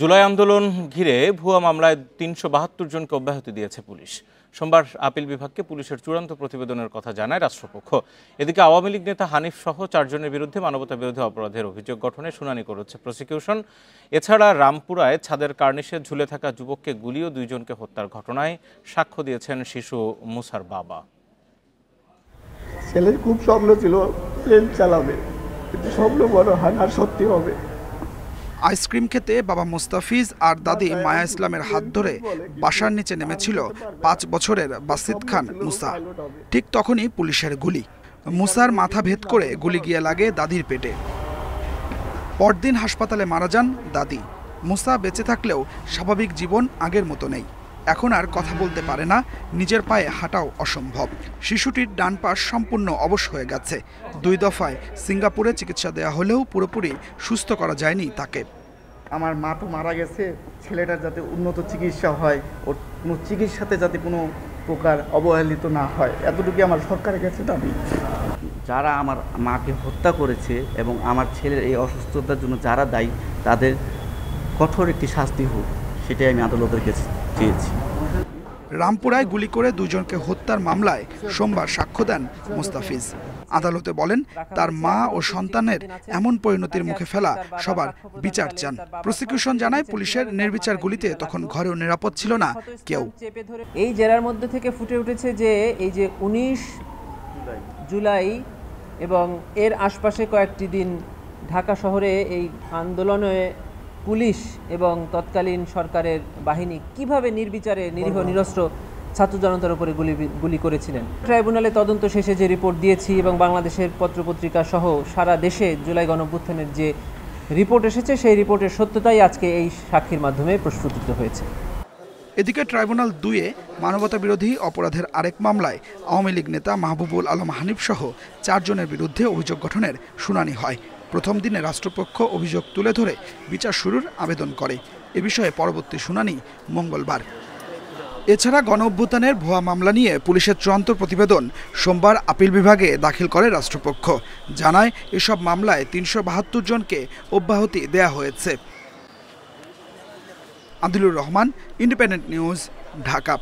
জুলাই আন্দোলন ঘিরে ভুয়া মামলায় ৩৭২ জনকে অব্যাহতি দিয়েছে পুলিশ। সোমবার আপিল বিভাগকে পুলিশের চূড়ান্ত প্রতিবেদনের কথা জানায় রাষ্ট্রপক্ষ। এদিকে আওয়ামী লীগ নেতা হানিফ সহ ৪ জনের বিরুদ্ধে মানবতাবিরোধী অপরাধের অভিযোগ গঠনে শুনানি করেছে প্রসিকিউশন। এছাড়া রামপুরায় ছাদের কার্নিশে ঝুলে থাকা যুবককে গুলি ও ২ জনকে হত্যার ঘটনায় সাক্ষ্য দিয়েছেন শিশু মুসার বাবা। ছেলের খুব স্বপ্ন ছিল প্লেন চালাবে, কিন্তু স্বপ্ন বড় হয় না, সত্যি হবে। আইসক্রিম খেতে বাবা মুস্তাফিজ আর দাদি মায়া ইসলামের হাত ধরে বাসার নিচে নেমেছিল ৫ বছরের বাসিত খান মুসা। ঠিক তখনই পুলিশের গুলি। মুসার মাথা ভেদ করে গুলি গিয়ে লাগে দাদির পেটে। পরদিন হাসপাতালে মারা যান দাদি। মুসা বেঁচে থাকলেও স্বাভাবিক জীবন আগের মতো নেই। এখন আর কথা বলতে পারে না, নিজের পায়ে হাঁটাও অসম্ভব। শিশুটির ডান পাশ সম্পূর্ণ অবশ হয়ে গেছে। ২ দফায় সিঙ্গাপুরে চিকিৎসা দেওয়া হলেও পুরোপুরি সুস্থ করা যায়নি তাকে। আমার মা তো মারা গেছে, ছেলেটার যাতে উন্নত চিকিৎসা হয়, ওর কোনো চিকিৎসাতে যাতে কোনো প্রকার অবহেলিত না হয়, এতটুকু আমার সরকারের কাছে দাবি। যারা আমার মাকে হত্যা করেছে এবং আমার ছেলের এই অসুস্থতার জন্য যারা দায়ী, তাদের কঠোর একটি শাস্তি হোক, সেটাই আমি আদালতের কাছে চেয়েছি। রামপুরায় গুলি করে ২ জনকে হত্যার মামলায় সোমবার সাক্ষ্য দেন মুস্তাফিজ। আদালতে বলেন, তার মা ও সন্তানের এমন পরিণতির মুখে ফেলা সবার বিচার চান। প্রসিকিউশন জানায়, পুলিশের নির্বিচার গুলিতে তখন ঘরেও নিরাপদ ছিল না কেউ। এই জেলার মধ্যে থেকে ফুটে উঠেছে যে এই যে ১৯ জুলাই এবং এর আশপাশে কয়েকটি দিন ঢাকা শহরে এই আন্দোলনে পুলিশ এবং তৎকালীন সরকারের বাহিনী কিভাবে নির্বিচারে নিরীহ নিরস্ত্র ছাত্র জনতার উপরে গুলি করেছিলেন। ট্রাইব্যুনালে তদন্ত শেষে যে রিপোর্ট দিয়েছি এবং বাংলাদেশের পত্রপত্রিকা সহ সারা দেশে জুলাই গণঅভ্যুত্থানের যে রিপোর্ট এসেছে, সেই রিপোর্টের সত্যতাই আজকে এই সাক্ষীর মাধ্যমে প্রস্ফুটিত হয়েছে। এদিকে ট্রাইব্যুনাল ২-এ মানবতাবিরোধী অপরাধের আরেক মামলায় আওয়ামী লীগ নেতা মাহবুবুল আলম হানিফ সহ ৪ জনের বিরুদ্ধে অভিযোগ গঠনের শুনানি হয়। প্রথম দিনে রাষ্ট্রপক্ষ অভিযোগ তুলে ধরে বিচার শুরুর আবেদন করে। এ বিষয়ে পরবর্তী শুনানি মঙ্গলবার। এছাড়া গণঅভ্যুত্থানের ভুয়া মামলা নিয়ে পুলিশের চূড়ান্ত প্রতিবেদন সোমবার আপিল বিভাগে দাখিল করে রাষ্ট্রপক্ষ। জানায়, এসব মামলায় ৩৭২ জনকে অব্যাহতি দেয়া হয়েছে। Adilur Rahman, independent news, Dhaka.